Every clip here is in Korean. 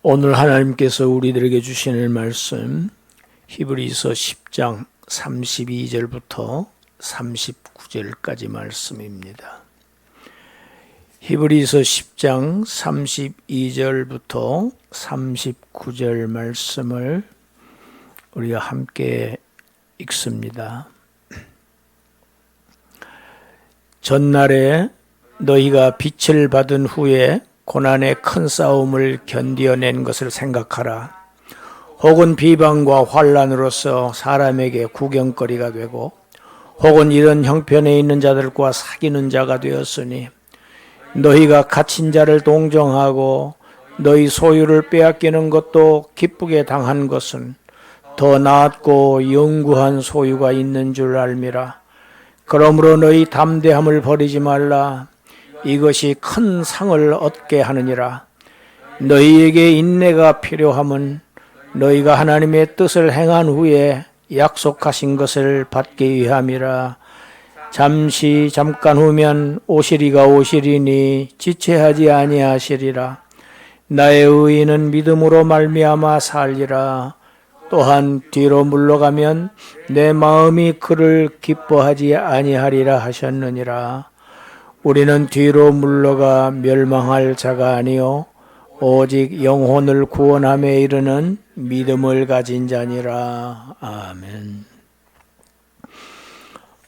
오늘 하나님께서 우리들에게 주시는 말씀 히브리서 10장 32절부터 39절까지 말씀입니다. 히브리서 10장 32절부터 39절 말씀을 우리가 함께 읽습니다. 전날에 너희가 빛을 받은 후에 고난의 큰 싸움을 견디어낸 것을 생각하라. 혹은 비방과 환난으로서 사람에게 구경거리가 되고 혹은 이런 형편에 있는 자들과 사귀는 자가 되었으니 너희가 갇힌 자를 동정하고 너희 소유를 빼앗기는 것도 기쁘게 당한 것은 더 나았고 영구한 소유가 있는 줄 알미라. 그러므로 너희 담대함을 버리지 말라. 이것이 큰 상을 얻게 하느니라. 너희에게 인내가 필요함은 너희가 하나님의 뜻을 행한 후에 약속하신 것을 받기 위함이라. 잠깐 후면 오시리가 오시리니 지체하지 아니하시리라. 나의 의인은 믿음으로 말미암아 살리라. 또한 뒤로 물러가면 내 마음이 그를 기뻐하지 아니하리라 하셨느니라. 우리는 뒤로 물러가 멸망할 자가 아니요 오직 영혼을 구원함에 이르는 믿음을 가진 자니라. 아멘.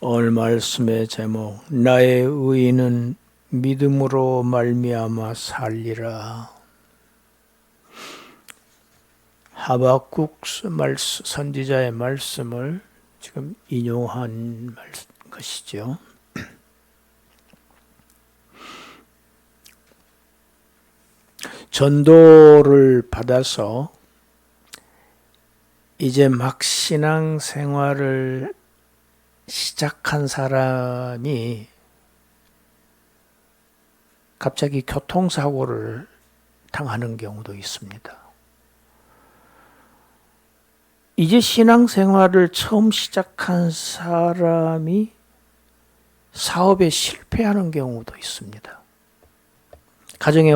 오늘 말씀의 제목, 나의 의인은 믿음으로 말미암아 살리라. 하박국 선지자의 말씀을 지금 인용한 것이죠. 전도를 받아서 이제 막 신앙 생활을 시작한 사람이 갑자기 교통사고를 당하는 경우도 있습니다. 이제 신앙 생활을 처음 시작한 사람이 사업에 실패하는 경우도 있습니다. 가정에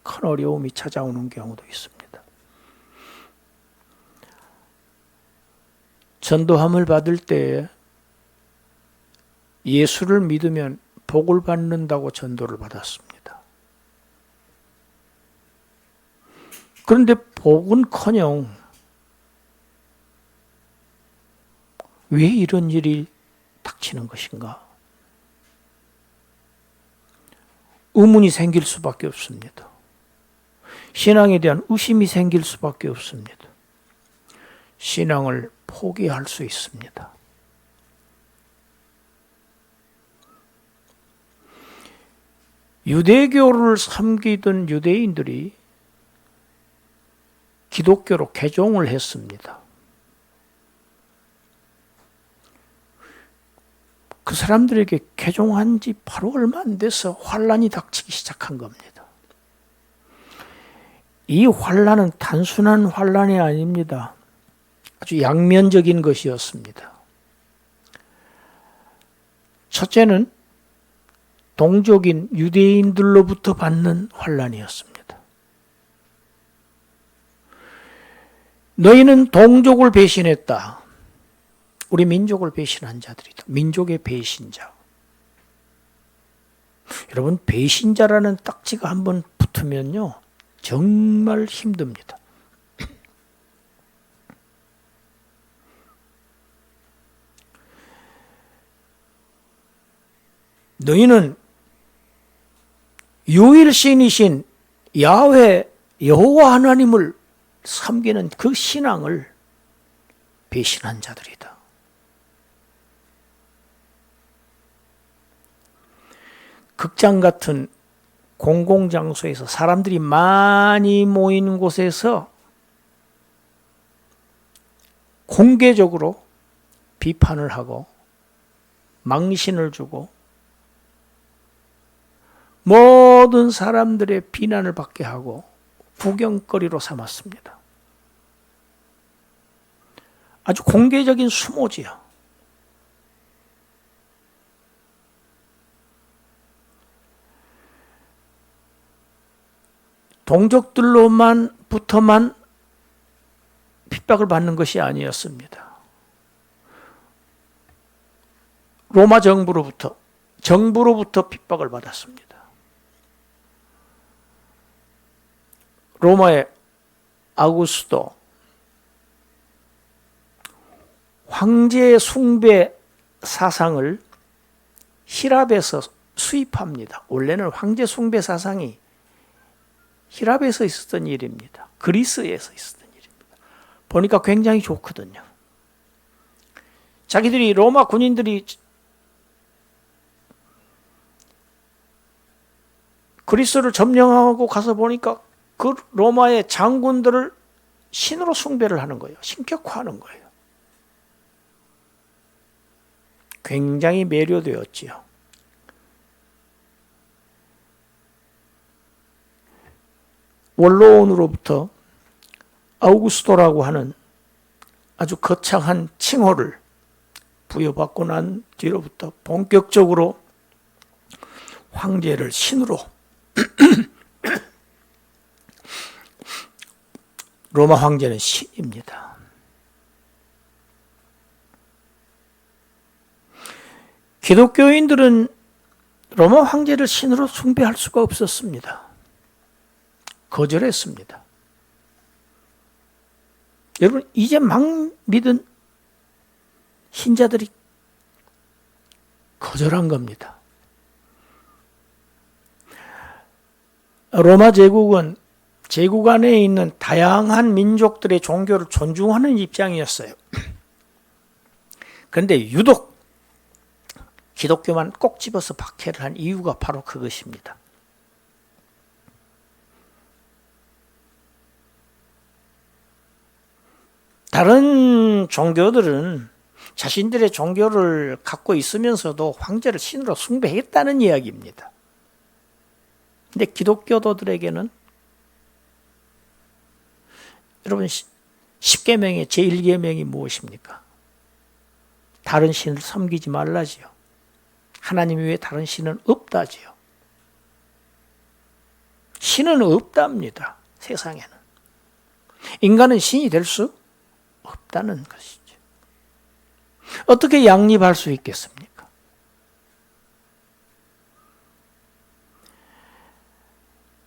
큰 어려움이 찾아오는 경우도 있습니다. 전도함을 받을 때 예수를 믿으면 복을 받는다고 전도를 받았습니다. 그런데 복은커녕 왜 이런 일이 닥치는 것인가? 의문이 생길 수밖에 없습니다. 신앙에 대한 의심이 생길 수밖에 없습니다. 신앙을 포기할 수 있습니다. 유대교를 섬기던 유대인들이 기독교로 개종을 했습니다. 그 사람들에게 개종한 지 바로 얼마 안 돼서 환난이 닥치기 시작한 겁니다. 이 환난은 단순한 환난이 아닙니다. 아주 양면적인 것이었습니다. 첫째는 동족인 유대인들로부터 받는 환난이었습니다. 너희는 동족을 배신했다. 우리 민족을 배신한 자들이다. 민족의 배신자. 여러분, 배신자라는 딱지가 한번 붙으면요, 정말 힘듭니다. 너희는 유일신이신 야훼 여호와 하나님을 섬기는 그 신앙을 배신한 자들이다. 극장 같은 공공장소에서 사람들이 많이 모이는 곳에서 공개적으로 비판을 하고 망신을 주고 모든 사람들의 비난을 받게 하고 구경거리로 삼았습니다. 아주 공개적인 수모지야. 동족들로만 로마부터만 핍박을 받는 것이 아니었습니다. 로마 정부로부터 핍박을 받았습니다. 로마의 아우구스도 황제 숭배 사상을 히랍에서 수입합니다. 원래는 황제 숭배 사상이 히랍에서 있었던 일입니다. 그리스에서 있었던 일입니다. 보니까 굉장히 좋거든요. 자기들이 로마 군인들이 그리스를 점령하고 가서 보니까 그 로마의 장군들을 신으로 숭배를 하는 거예요. 신격화하는 거예요. 굉장히 매료되었지요. 원로원으로부터 아우구스토라고 하는 아주 거창한 칭호를 부여받고 난 뒤로부터 본격적으로 황제를 신으로 로마 황제는 신입니다. 기독교인들은 로마 황제를 신으로 숭배할 수가 없었습니다. 거절했습니다. 여러분, 이제 막 믿은 신자들이 거절한 겁니다. 로마 제국은 제국 안에 있는 다양한 민족들의 종교를 존중하는 입장이었어요. 그런데 유독 기독교만 꼭 집어서 박해를 한 이유가 바로 그것입니다. 다른 종교들은 자신들의 종교를 갖고 있으면서도 황제를 신으로 숭배했다는 이야기입니다. 근데 기독교도들에게는 여러분 10계명의 제1계명이 무엇입니까? 다른 신을 섬기지 말라지요. 하나님 외에 다른 신은 없다지요. 신은 없답니다. 세상에는. 인간은 신이 될 수 없다는 것이죠. 어떻게 양립할 수 있겠습니까?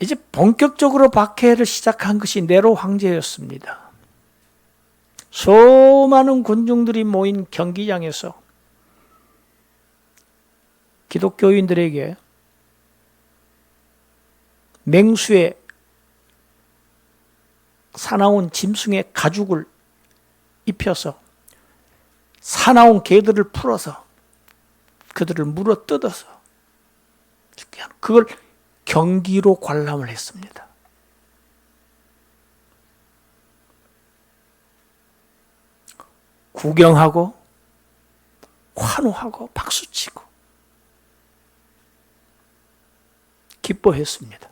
이제 본격적으로 박해를 시작한 것이 네로 황제였습니다. 수많은 군중들이 모인 경기장에서 기독교인들에게 맹수의 사나운 짐승의 가죽을 입혀서 사나운 개들을 풀어서 그들을 물어 뜯어서 그걸 경기로 관람을 했습니다. 구경하고 환호하고 박수치고 기뻐했습니다.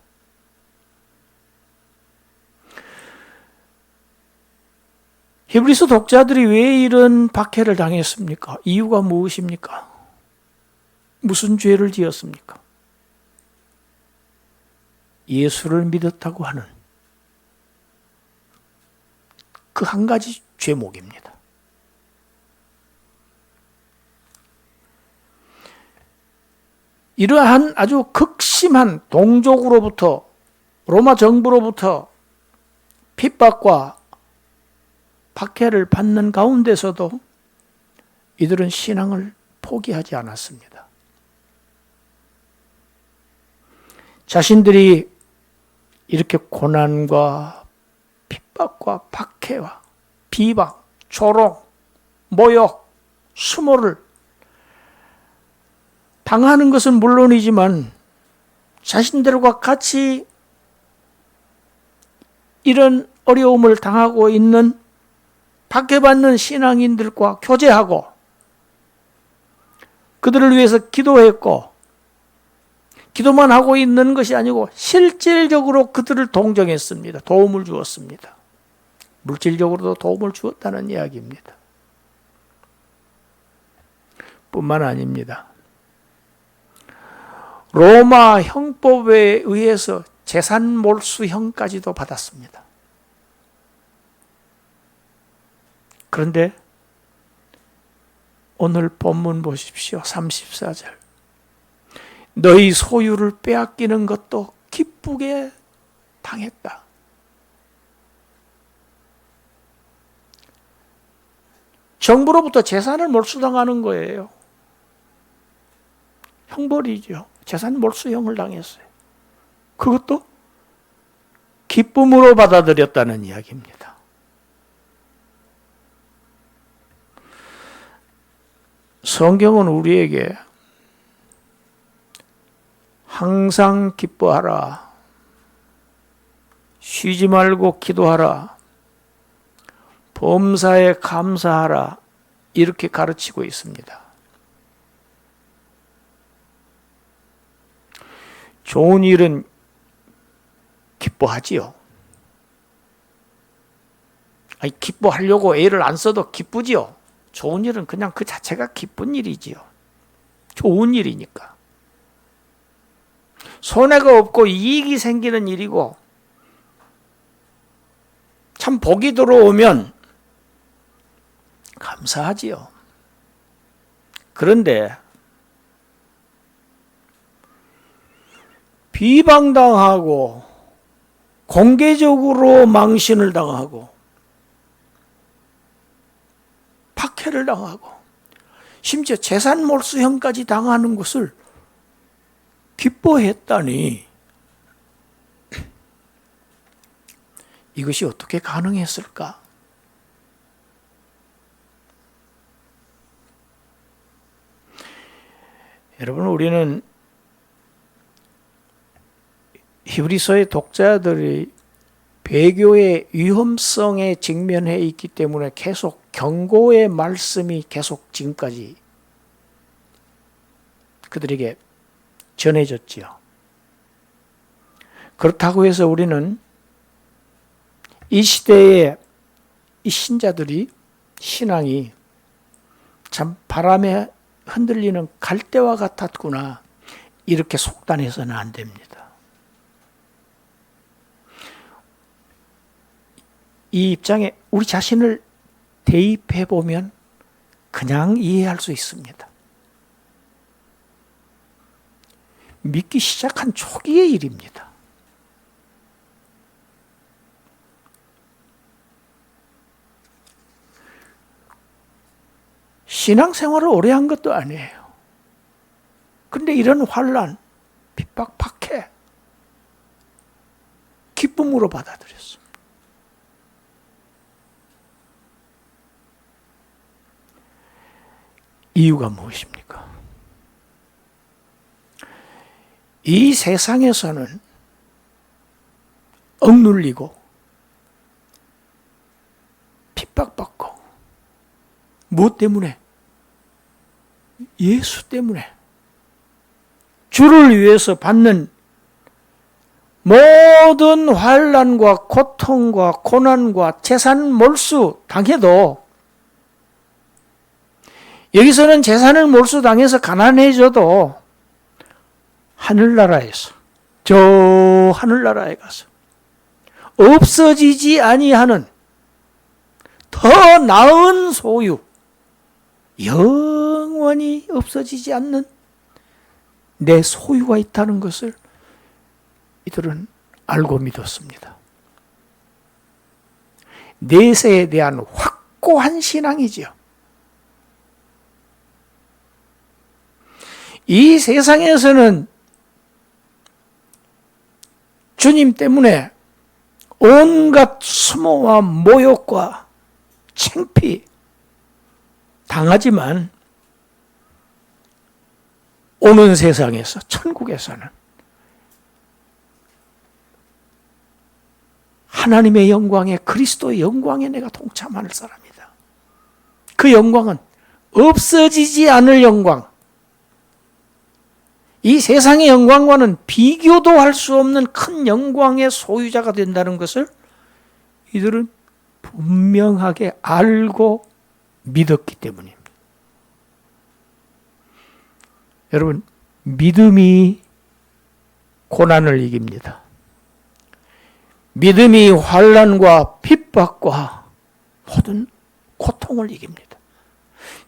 히브리서 독자들이 왜 이런 박해를 당했습니까? 이유가 무엇입니까? 무슨 죄를 지었습니까? 예수를 믿었다고 하는 그 한 가지 죄목입니다. 이러한 아주 극심한 동족으로부터 로마 정부로부터 핍박과 박해를 받는 가운데서도 이들은 신앙을 포기하지 않았습니다. 자신들이 이렇게 고난과 핍박과 박해와 비방, 조롱, 모욕, 수모를 당하는 것은 물론이지만 자신들과 같이 이런 어려움을 당하고 있는 박해받는 신앙인들과 교제하고 그들을 위해서 기도했고 기도만 하고 있는 것이 아니고 실질적으로 그들을 동정했습니다. 도움을 주었습니다. 물질적으로도 도움을 주었다는 이야기입니다. 뿐만 아닙니다. 로마 형법에 의해서 재산 몰수형까지도 받았습니다. 그런데 오늘 본문 보십시오. 34절. 너희 소유를 빼앗기는 것도 기쁘게 당했다. 정부로부터 재산을 몰수당하는 거예요. 형벌이죠. 재산 몰수형을 당했어요. 그것도 기쁨으로 받아들였다는 이야기입니다. 성경은 우리에게 항상 기뻐하라, 쉬지 말고 기도하라, 범사에 감사하라, 이렇게 가르치고 있습니다. 좋은 일은 기뻐하지요. 아니, 기뻐하려고 애를 안 써도 기쁘지요. 좋은 일은 그냥 그 자체가 기쁜 일이지요. 좋은 일이니까. 손해가 없고 이익이 생기는 일이고, 참 복이 들어오면 감사하지요. 그런데 비방당하고 공개적으로 망신을 당하고 박해를 당하고 심지어 재산 몰수형까지 당하는 것을 기뻐했다니, 이것이 어떻게 가능했을까? 여러분, 우리는 히브리서의 독자들이 배교의 위험성에 직면해 있기 때문에 계속 경고의 말씀이 계속 지금까지 그들에게 전해졌지요. 그렇다고 해서 우리는 이 시대의 이 신자들이, 신앙이 참 바람에 흔들리는 갈대와 같았구나, 이렇게 속단해서는 안 됩니다. 이 입장에 우리 자신을 대입해 보면 그냥 이해할 수 있습니다. 믿기 시작한 초기의 일입니다. 신앙생활을 오래 한 것도 아니에요. 그런데 이런 환난, 핍박, 박해, 기쁨으로 받아들였습니다. 이유가 무엇입니까? 이 세상에서는 억눌리고 핍박받고, 무엇 때문에? 예수 때문에. 주를 위해서 받는 모든 환난과 고통과 고난과 재산 몰수 당해도, 여기서는 재산을 몰수 당해서 가난해져도 하늘나라에서, 저 하늘나라에 가서 없어지지 아니하는 더 나은 소유, 영원히 없어지지 않는 내 소유가 있다는 것을 이들은 알고 믿었습니다. 내세에 대한 확고한 신앙이지요. 이 세상에서는 주님 때문에 온갖 수모와 모욕과 창피 당하지만, 오는 세상에서, 천국에서는 하나님의 영광에, 그리스도의 영광에 내가 동참할 사람이다. 그 영광은 없어지지 않을 영광, 이 세상의 영광과는 비교도 할 수 없는 큰 영광의 소유자가 된다는 것을 이들은 분명하게 알고 믿었기 때문입니다. 여러분, 믿음이 고난을 이깁니다. 믿음이 환난과 핍박과 모든 고통을 이깁니다.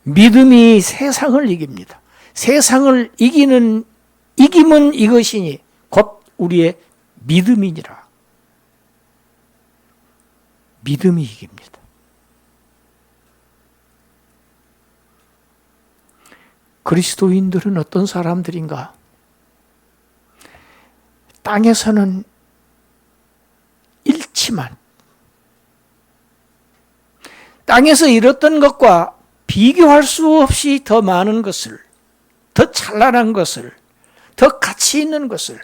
믿음이 세상을 이깁니다. 세상을 이기는 이김은 이것이니 곧 우리의 믿음이니라. 믿음이 이깁니다. 그리스도인들은 어떤 사람들인가? 땅에서는 잃지만 땅에서 잃었던 것과 비교할 수 없이 더 많은 것을, 더 찬란한 것을, 더 가치 있는 것을,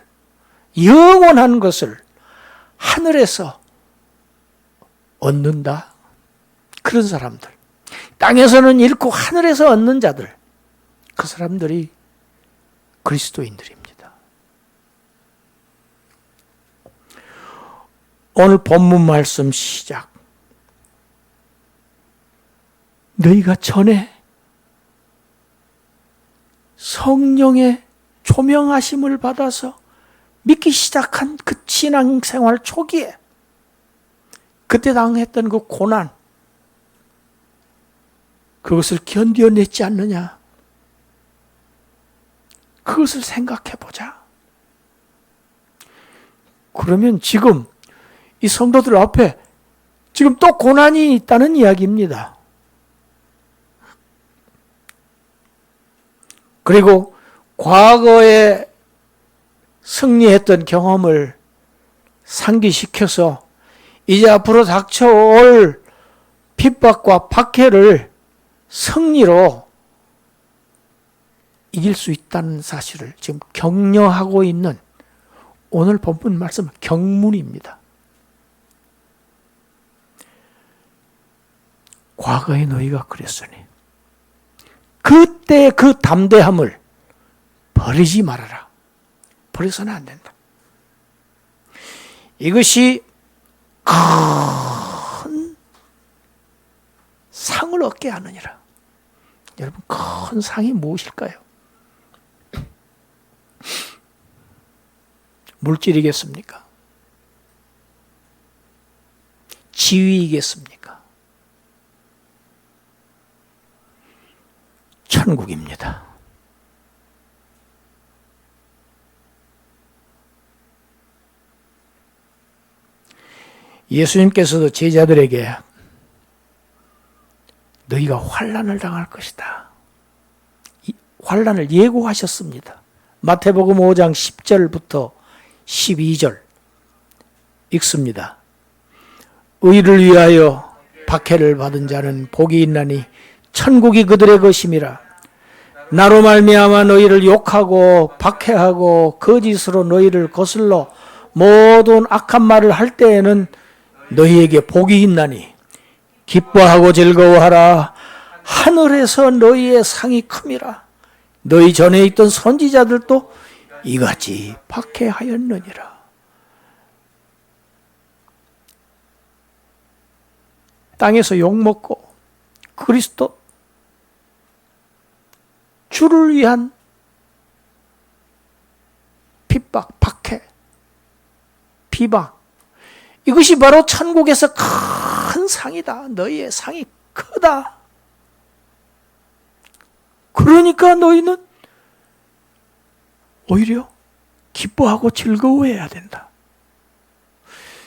영원한 것을 하늘에서 얻는다. 그런 사람들, 땅에서는 잃고 하늘에서 얻는 자들, 그 사람들이 그리스도인들입니다. 오늘 본문 말씀 시작. 너희가 전에 성령의 조명하심을 받아서 믿기 시작한 그 신앙생활 초기에 그때 당했던 그 고난, 그것을 견뎌냈지 않느냐? 그것을 생각해 보자. 그러면 지금 이 성도들 앞에 지금 또 고난이 있다는 이야기입니다. 그리고 과거에 승리했던 경험을 상기시켜서 이제 앞으로 닥쳐올 핍박과 박해를 승리로 이길 수 있다는 사실을 지금 격려하고 있는 오늘 본문 말씀 경문입니다. 과거에 너희가 그랬으니 그때 그 담대함을 버리지 말아라. 버려서는 안 된다. 이것이 큰 상을 얻게 하느니라. 여러분, 큰 상이 무엇일까요? 물질이겠습니까? 지위이겠습니까? 천국입니다. 예수님께서도 제자들에게 너희가 환난을 당할 것이다. 환난을 예고하셨습니다. 마태복음 5장 10절부터 12절 읽습니다. 의를 위하여 박해를 받은 자는 복이 있나니 천국이 그들의 것임이라. 나로 말미암아 너희를 욕하고 박해하고 거짓으로 너희를 거슬러 모든 악한 말을 할 때에는 너희에게 복이 있나니 기뻐하고 즐거워하라. 하늘에서 너희의 상이 큼이라. 너희 전에 있던 선지자들도 이같이 박해하였느니라. 땅에서 욕먹고 그리스도 주를 위한 핍박, 박해, 비방, 이것이 바로 천국에서 큰 상이다. 너희의 상이 크다. 그러니까 너희는 오히려 기뻐하고 즐거워해야 된다.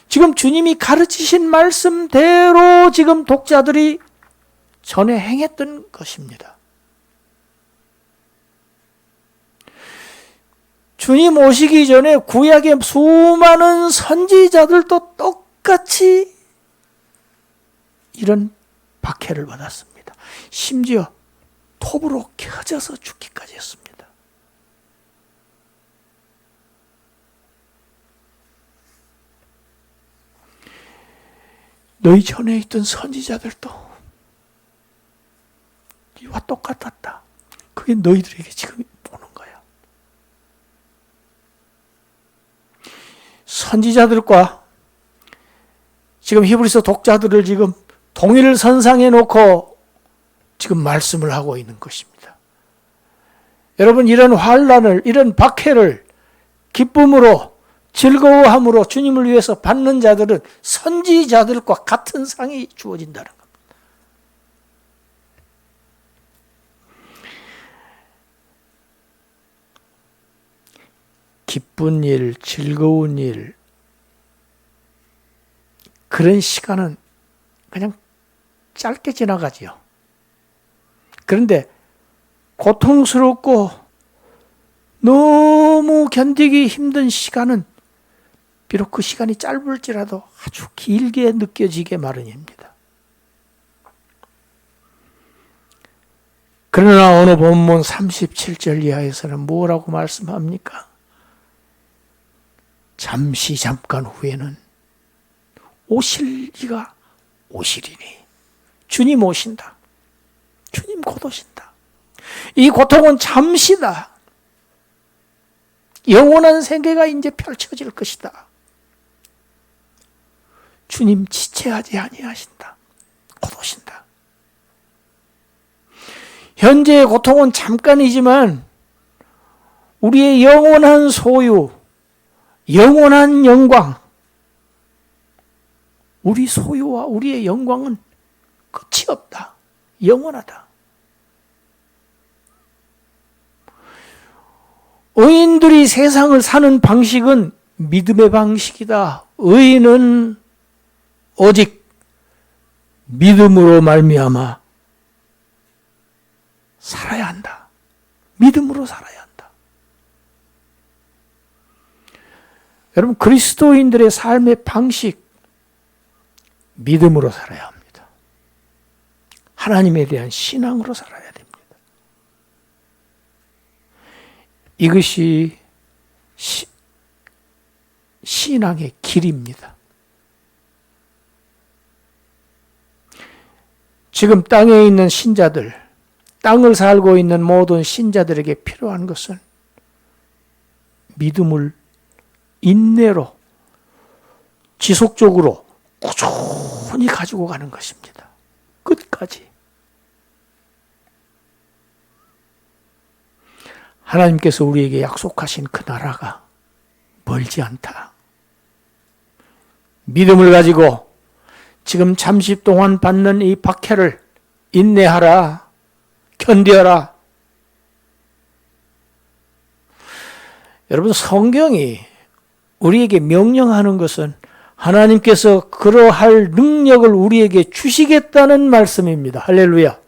지금 주님이 가르치신 말씀대로 지금 독자들이 전에 행했던 것입니다. 주님 오시기 전에 구약의 수많은 선지자들도 똑같이 이런 박해를 받았습니다. 심지어 톱으로 켜져서 죽기까지 했습니다. 너희 전에 있던 선지자들도 이와 똑같았다. 그게 너희들에게 지금 보는 거야. 선지자들과 지금 히브리서 독자들을 지금 동일 선상에 놓고 지금 말씀을 하고 있는 것입니다. 여러분, 이런 환난을, 이런 박해를 기쁨으로, 즐거워함으로 주님을 위해서 받는 자들은 선지자들과 같은 상이 주어진다는 겁니다. 기쁜 일, 즐거운 일, 그런 시간은 그냥 짧게 지나가지요. 그런데 고통스럽고 너무 견디기 힘든 시간은 비록 그 시간이 짧을지라도 아주 길게 느껴지게 마련입니다. 그러나 오늘 본문 37절 이하에서는 뭐라고 말씀합니까? 잠깐 후에는 오실 이가 오시리니. 주님 오신다. 주님 곧 오신다. 이 고통은 잠시다. 영원한 세계가 이제 펼쳐질 것이다. 주님 지체하지 아니하신다. 곧 오신다. 현재의 고통은 잠깐이지만 우리의 영원한 소유, 영원한 영광, 우리 소유와 우리의 영광은 끝이 없다. 영원하다. 의인들이 세상을 사는 방식은 믿음의 방식이다. 의인은 오직 믿음으로 말미암아 살아야 한다. 믿음으로 살아야 한다. 여러분, 그리스도인들의 삶의 방식, 믿음으로 살아야 합니다. 하나님에 대한 신앙으로 살아야 됩니다. 이것이 신앙의 길입니다. 지금 땅에 있는 신자들, 땅을 살고 있는 모든 신자들에게 필요한 것은 믿음을 인내로 지속적으로 꾸준히 가지고 가는 것입니다. 끝까지. 하나님께서 우리에게 약속하신 그 나라가 멀지 않다. 믿음을 가지고 지금 잠시 동안 받는 이 박해를 인내하라. 견뎌라. 여러분, 성경이 우리에게 명령하는 것은 하나님께서 그러할 능력을 우리에게 주시겠다는 말씀입니다. 할렐루야.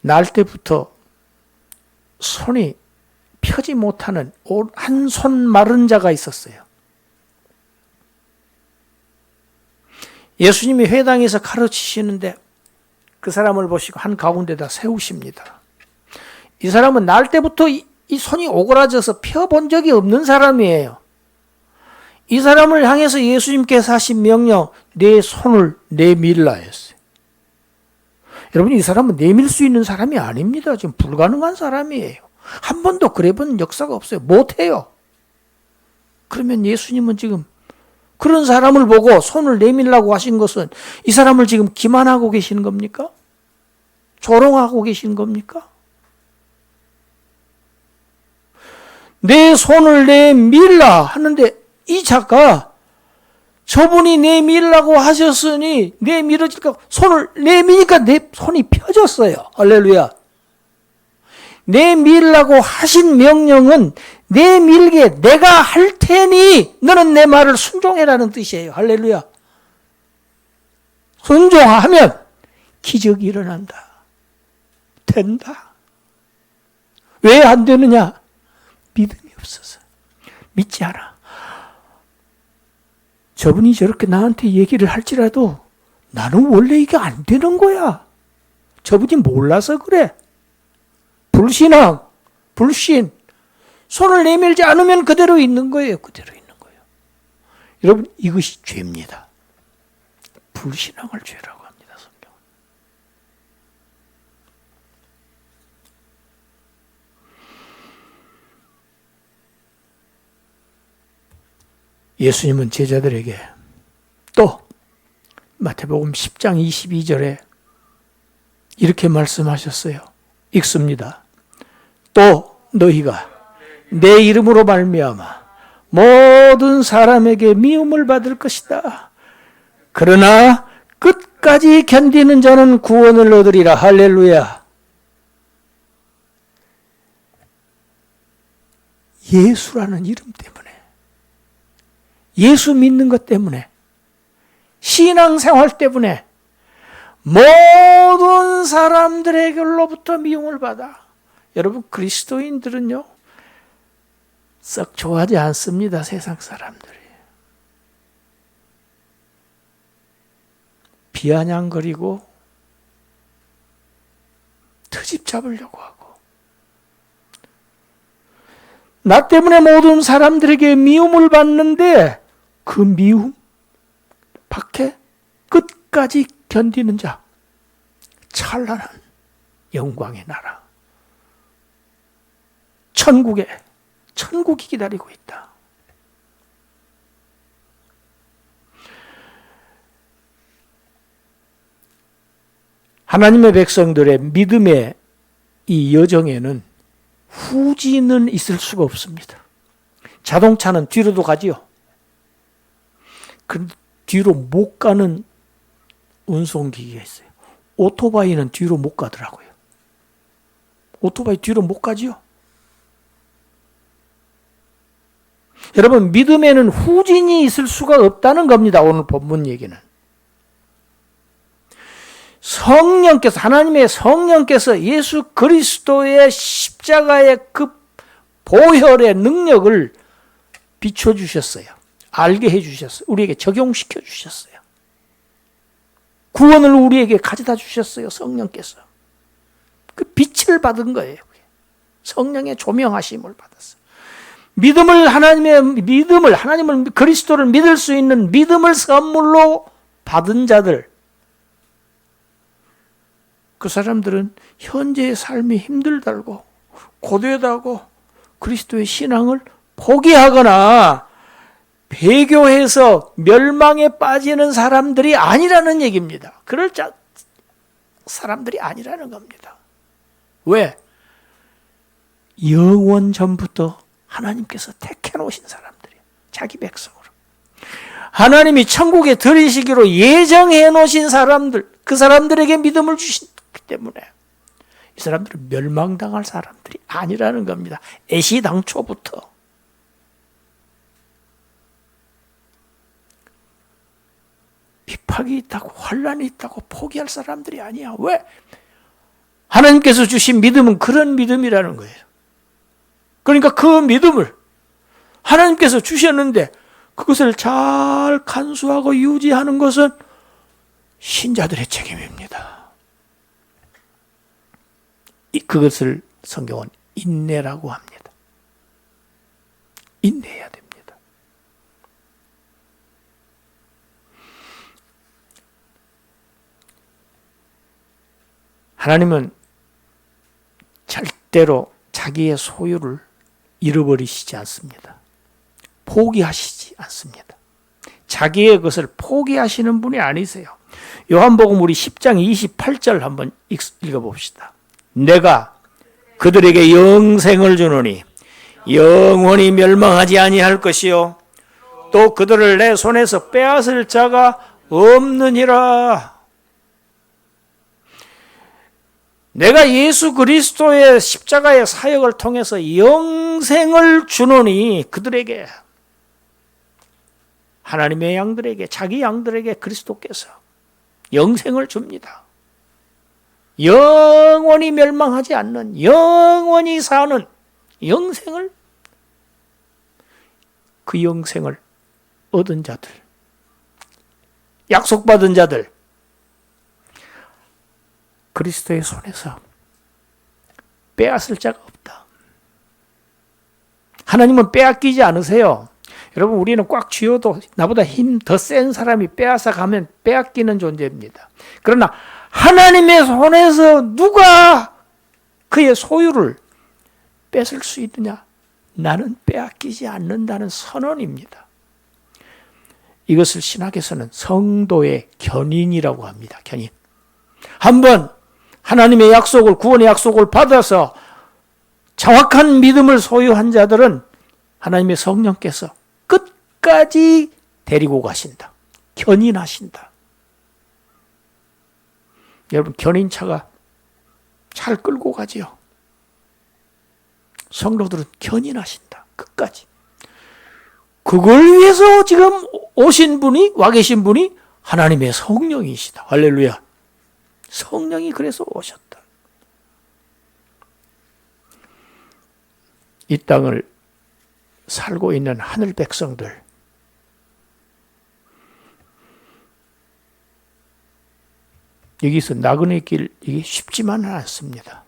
날 때부터 손이 펴지 못하는 한 손 마른 자가 있었어요. 예수님이 회당에서 가르치시는데 그 사람을 보시고 한 가운데다 세우십니다. 이 사람은 날 때부터 이 손이 오그라져서 펴본 적이 없는 사람이에요. 이 사람을 향해서 예수님께서 하신 명령, 내 손을 내밀라 했어요. 여러분, 이 사람은 내밀 수 있는 사람이 아닙니다. 지금 불가능한 사람이에요. 한 번도 그래 본 역사가 없어요. 못해요. 그러면 예수님은 지금 그런 사람을 보고 손을 내밀라고 하신 것은 이 사람을 지금 기만하고 계시는 겁니까? 조롱하고 계시는 겁니까? 내 손을 내밀라 하는데 이 자가 저분이 내밀라고 하셨으니 내밀어질까 손을 내미니까 내 손이 펴졌어요. 할렐루야. 내밀라고 하신 명령은 내밀게 내가 할 테니 너는 내 말을 순종해라는 뜻이에요. 할렐루야. 순종하면 기적이 일어난다. 된다. 왜 안 되느냐? 믿음이 없어서. 믿지 않아. 저분이 저렇게 나한테 얘기를 할지라도 나는 원래 이게 안 되는 거야. 저분이 몰라서 그래. 불신앙, 불신. 손을 내밀지 않으면 그대로 있는 거예요. 그대로 있는 거예요. 여러분, 이것이 죄입니다. 불신앙을 죄라고 합니다. 성경. 예수님은 제자들에게 또 마태복음 10장 22절에 이렇게 말씀하셨어요. 읽습니다. 또 너희가 내 이름으로 말미암아 모든 사람에게 미움을 받을 것이다. 그러나 끝까지 견디는 자는 구원을 얻으리라. 할렐루야. 예수라는 이름 때문에, 예수 믿는 것 때문에, 신앙생활 때문에 모든 사람들에게로부터 미움을 받아. 여러분, 그리스도인들은요 썩 좋아하지 않습니다. 세상 사람들이 비아냥거리고 트집 잡으려고 하고, 나 때문에 모든 사람들에게 미움을 받는데 그 미움 밖에 끝까지 견디는 자, 찬란한 영광의 나라, 천국이 기다리고 있다. 하나님의 백성들의 믿음의 이 여정에는 후진은 있을 수가 없습니다. 자동차는 뒤로도 가지요. 그 뒤로 못 가는 운송기계가 있어요. 오토바이는 뒤로 못 가더라고요. 오토바이 뒤로 못 가지요. 여러분, 믿음에는 후진이 있을 수가 없다는 겁니다. 오늘 본문 얘기는. 성령께서, 하나님의 성령께서 예수 그리스도의 십자가의 그 보혈의 능력을 비춰주셨어요. 알게 해주셨어요. 우리에게 적용시켜 주셨어요. 구원을 우리에게 가져다 주셨어요. 성령께서. 그 빛을 받은 거예요. 성령의 조명하심을 받았어요. 하나님을, 그리스도를 믿을 수 있는 믿음을 선물로 받은 자들, 그 사람들은 현재의 삶이 힘들다고, 고되다고 그리스도의 신앙을 포기하거나 배교해서 멸망에 빠지는 사람들이 아니라는 얘기입니다. 그럴 사람들이 아니라는 겁니다. 왜? 영원 전부터 하나님께서 택해 놓으신 사람들이에요. 자기 백성으로. 하나님이 천국에 들이시기로 예정해 놓으신 사람들, 그 사람들에게 믿음을 주신 때문에 이 사람들은 멸망당할 사람들이 아니라는 겁니다. 애시당초부터. 핍박이 있다고, 환난이 있다고 포기할 사람들이 아니야. 왜? 하나님께서 주신 믿음은 그런 믿음이라는 거예요. 그러니까 그 믿음을 하나님께서 주셨는데 그것을 잘 간수하고 유지하는 것은 신자들의 책임입니다. 그것을 성경은 인내라고 합니다. 인내해야 됩니다. 하나님은 절대로 자기의 소유를 잃어버리시지 않습니다. 포기하시지 않습니다. 자기의 것을 포기하시는 분이 아니세요. 요한복음 우리 10장 28절 한번 읽어봅시다. 내가 그들에게 영생을 주노니 영원히 멸망하지 아니할 것이요 또 그들을 내 손에서 빼앗을 자가 없느니라. 내가 예수 그리스도의 십자가의 사역을 통해서 영생을 주노니 그들에게, 하나님의 양들에게, 자기 양들에게 그리스도께서 영생을 줍니다. 영원히 멸망하지 않는, 영원히 사는 영생을, 그 영생을 얻은 자들, 약속받은 자들, 그리스도의 손에서 빼앗을 자가 없다. 하나님은 빼앗기지 않으세요. 여러분, 우리는 꽉 쥐어도 나보다 힘 더 센 사람이 빼앗아 가면 빼앗기는 존재입니다. 그러나 하나님의 손에서 누가 그의 소유를 뺏을 수 있느냐? 나는 빼앗기지 않는다는 선언입니다. 이것을 신학에서는 성도의 견인이라고 합니다. 견인. 한번 하나님의 약속을, 구원의 약속을 받아서 정확한 믿음을 소유한 자들은 하나님의 성령께서 끝까지 데리고 가신다. 견인하신다. 여러분, 견인차가 잘 끌고 가지요. 성도들은 견인하신다. 끝까지. 그걸 위해서 지금 와 계신 분이 하나님의 성령이시다. 할렐루야. 성령이 그래서 오셨다. 이 땅을 살고 있는 하늘 백성들, 여기서 나그네 길, 이게 쉽지만은 않습니다.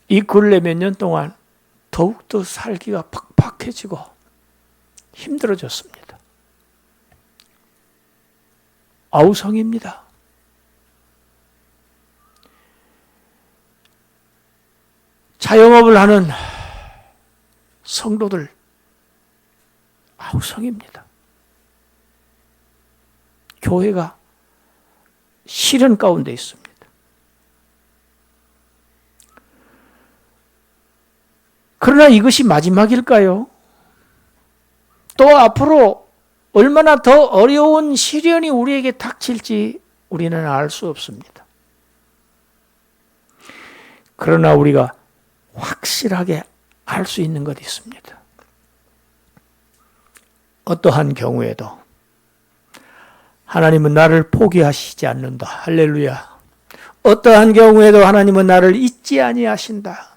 이 근래 몇 년 동안 더욱더 살기가 팍팍해지고 힘들어졌습니다. 아우성입니다. 자영업을 하는 성도들 아우성입니다. 교회가 시련 가운데 있습니다. 그러나 이것이 마지막일까요? 또 앞으로 얼마나 더 어려운 시련이 우리에게 닥칠지 우리는 알 수 없습니다. 그러나 우리가 확실하게 알 수 있는 것이 있습니다. 어떠한 경우에도 하나님은 나를 포기하시지 않는다. 할렐루야. 어떠한 경우에도 하나님은 나를 잊지 아니하신다.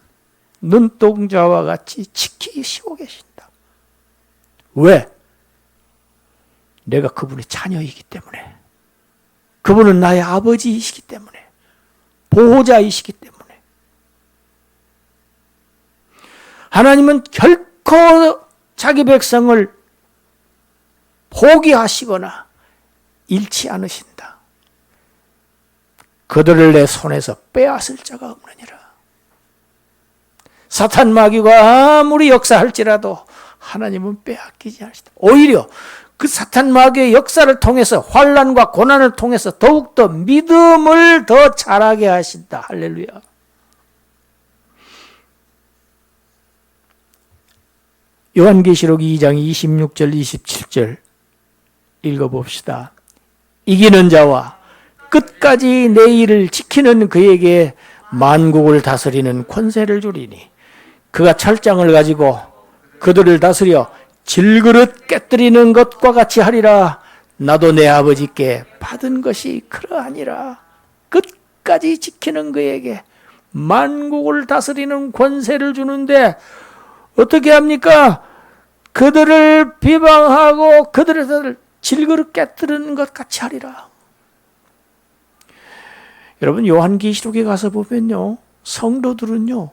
눈동자와 같이 지키시고 계신다. 왜? 내가 그분의 자녀이기 때문에. 그분은 나의 아버지이시기 때문에. 보호자이시기 때문에. 하나님은 결코 자기 백성을 포기하시거나 잃지 않으신다. 그들을 내 손에서 빼앗을 자가 없느니라. 사탄 마귀가 아무리 역사할지라도 하나님은 빼앗기지 않으신다. 오히려 그 사탄 마귀의 역사를 통해서, 환난과 고난을 통해서 더욱더 믿음을 더 자라게 하신다. 할렐루야. 요한계시록 2장 26절 27절 읽어봅시다. 이기는 자와 끝까지 내 일을 지키는 그에게 만국을 다스리는 권세를 주리니 그가 철장을 가지고 그들을 다스려 질그릇 깨뜨리는 것과 같이 하리라. 나도 내 아버지께 받은 것이 그러하니라. 끝까지 지키는 그에게 만국을 다스리는 권세를 주는데 어떻게 합니까? 그들을 비방하고 그들을 질그릇 깨뜨리는 것 같이 하리라. 여러분, 요한계시록에 가서 보면요, 성도들은요,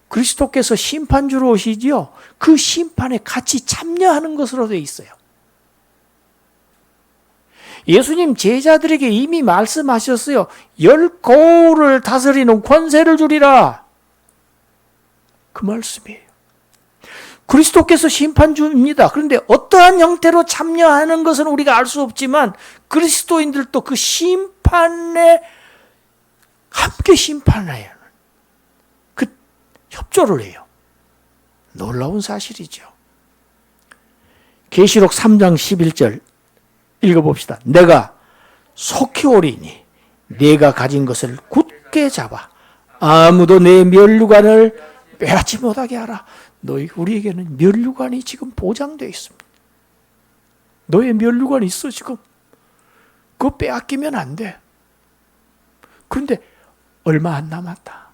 그리스도께서 심판주로 오시지요, 그 심판에 같이 참여하는 것으로 되어 있어요. 예수님 제자들에게 이미 말씀하셨어요. 열 고울을 다스리는 권세를 주리라. 그 말씀이에요. 그리스도께서 심판주입니다. 그런데 어떠한 형태로 참여하는 것은 우리가 알 수 없지만 그리스도인들도 그 심판에 함께 심판해요. 그 협조를 해요. 놀라운 사실이죠. 계시록 3장 11절 읽어봅시다. 내가 속히 오리니 내가 가진 것을 굳게 잡아 아무도 내 면류관을 빼앗지 못하게 하라. 우리에게는 면류관이 지금 보장되어 있습니다. 너의 면류관이 있어 지금. 그거 빼앗기면 안 돼. 그런데 얼마 안 남았다.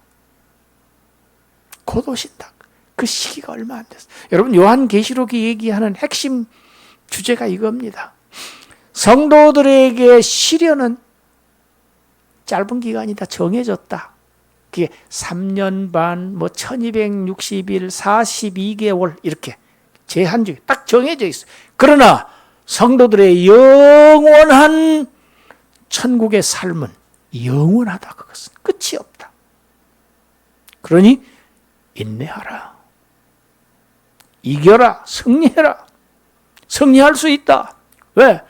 곧 오신다. 그 시기가 얼마 안 됐어. 여러분, 요한계시록이 얘기하는 핵심 주제가 이겁니다. 성도들에게 시련은 짧은 기간이다. 정해졌다. 그게 3년 반, 1260일, 42개월 이렇게 제한적이 딱 정해져 있어요. 그러나 성도들의 영원한 천국의 삶은 영원하다. 그것은 끝이 없다. 그러니 인내하라. 이겨라. 승리해라. 승리할 수 있다. 왜?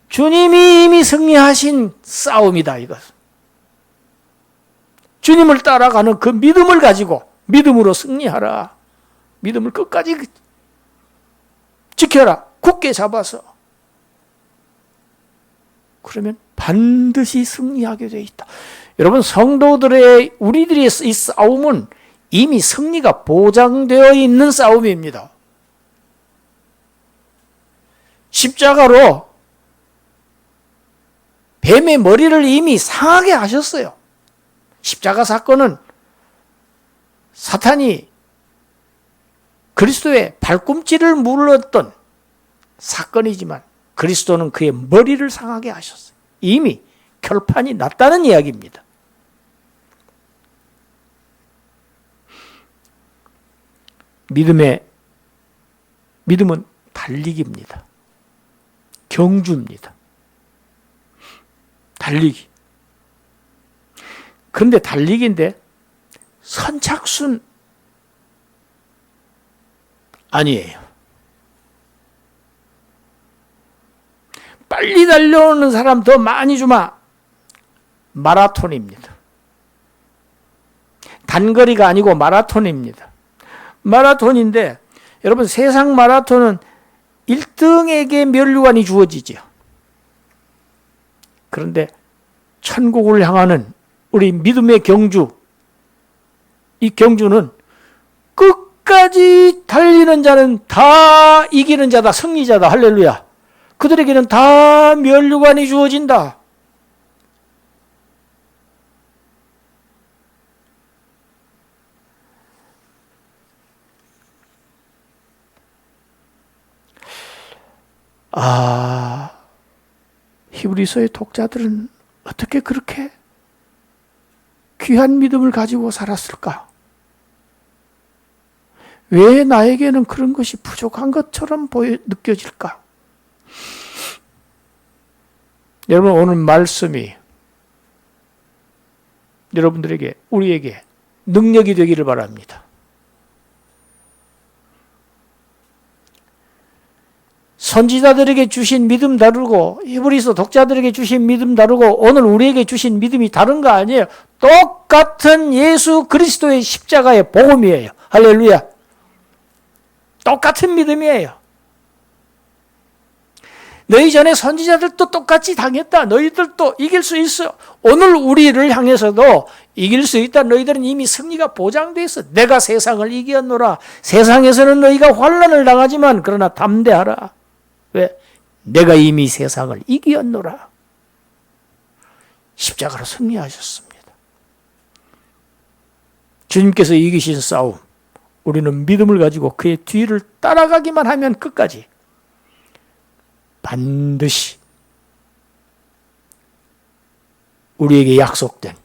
주님이 이미 승리하신 싸움이다. 이것은. 주님을 따라가는 그 믿음을 가지고 믿음으로 승리하라. 믿음을 끝까지 지켜라. 굳게 잡아서. 그러면 반드시 승리하게 되어 있다. 여러분, 성도들의 우리들의 이 싸움은 이미 승리가 보장되어 있는 싸움입니다. 십자가로 뱀의 머리를 이미 상하게 하셨어요. 십자가 사건은 사탄이 그리스도의 발꿈치를 물었던 사건이지만 그리스도는 그의 머리를 상하게 하셨어요. 이미 결판이 났다는 이야기입니다. 믿음은 달리기입니다. 경주입니다. 달리기. 그런데 달리기인데 선착순 아니에요. 빨리 달려오는 사람 더 많이 주마. 마라톤입니다. 단거리가 아니고 마라톤입니다. 마라톤인데 여러분, 세상 마라톤은 1등에게 면류관이 주어지죠. 그런데 천국을 향하는 우리 믿음의 경주, 이 경주는 끝까지 달리는 자는 다 이기는 자다, 승리자다. 할렐루야. 그들에게는 다 면류관이 주어진다. 히브리서의 독자들은 어떻게 그렇게 귀한 믿음을 가지고 살았을까? 왜 나에게는 그런 것이 부족한 것처럼 느껴질까? 여러분, 오늘 말씀이 여러분들에게, 우리에게 능력이 되기를 바랍니다. 선지자들에게 주신 믿음 다르고 히브리서 독자들에게 주신 믿음 다르고 오늘 우리에게 주신 믿음이 다른 거 아니에요. 똑같은 예수 그리스도의 십자가의 복음이에요. 할렐루야. 똑같은 믿음이에요. 너희 전에 선지자들도 똑같이 당했다. 너희들도 이길 수 있어. 오늘 우리를 향해서도 이길 수 있다. 너희들은 이미 승리가 보장되어 있어. 내가 세상을 이겼노라. 세상에서는 너희가 환난을 당하지만 그러나 담대하라. 왜? 내가 이미 세상을 이겼노라. 십자가로 승리하셨습니다. 주님께서 이기신 싸움, 우리는 믿음을 가지고 그의 뒤를 따라가기만 하면 끝까지 반드시 우리에게 약속된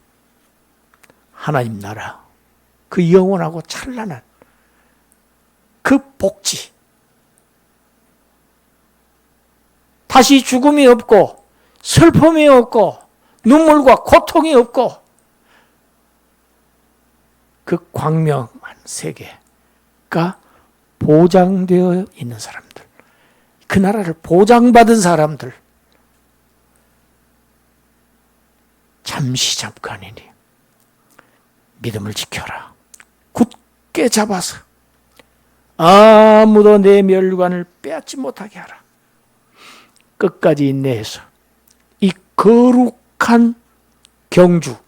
하나님 나라, 그 영원하고 찬란한 그 복지, 다시 죽음이 없고 슬픔이 없고 눈물과 고통이 없고 그 광명한 세계가 보장되어 있는 사람들, 그 나라를 보장받은 사람들, 잠깐이니 믿음을 지켜라. 굳게 잡아서 아무도 내 멸관을 빼앗지 못하게 하라. 끝까지 인내해서 이 거룩한 경주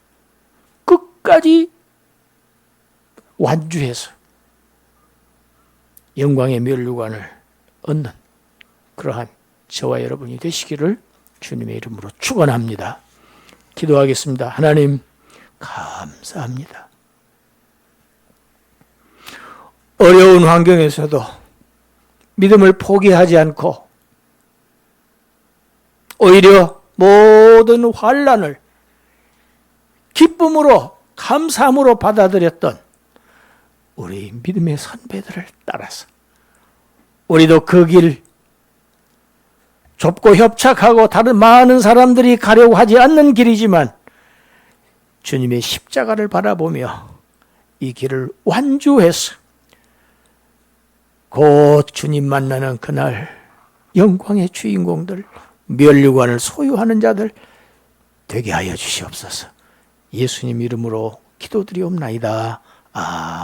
끝까지 완주해서 영광의 면류관을 얻는 그러한 저와 여러분이 되시기를 주님의 이름으로 축원합니다. 기도하겠습니다. 하나님 감사합니다. 어려운 환경에서도 믿음을 포기하지 않고 오히려 모든 환난을 기쁨으로 감사함으로 받아들였던 우리 믿음의 선배들을 따라서 우리도 그 길, 좁고 협착하고 다른 많은 사람들이 가려고 하지 않는 길이지만 주님의 십자가를 바라보며 이 길을 완주해서 곧 주님 만나는 그날 영광의 주인공들, 면류관을 소유하는 자들 되게 하여 주시옵소서. 예수님 이름으로 기도드리옵나이다. 아멘.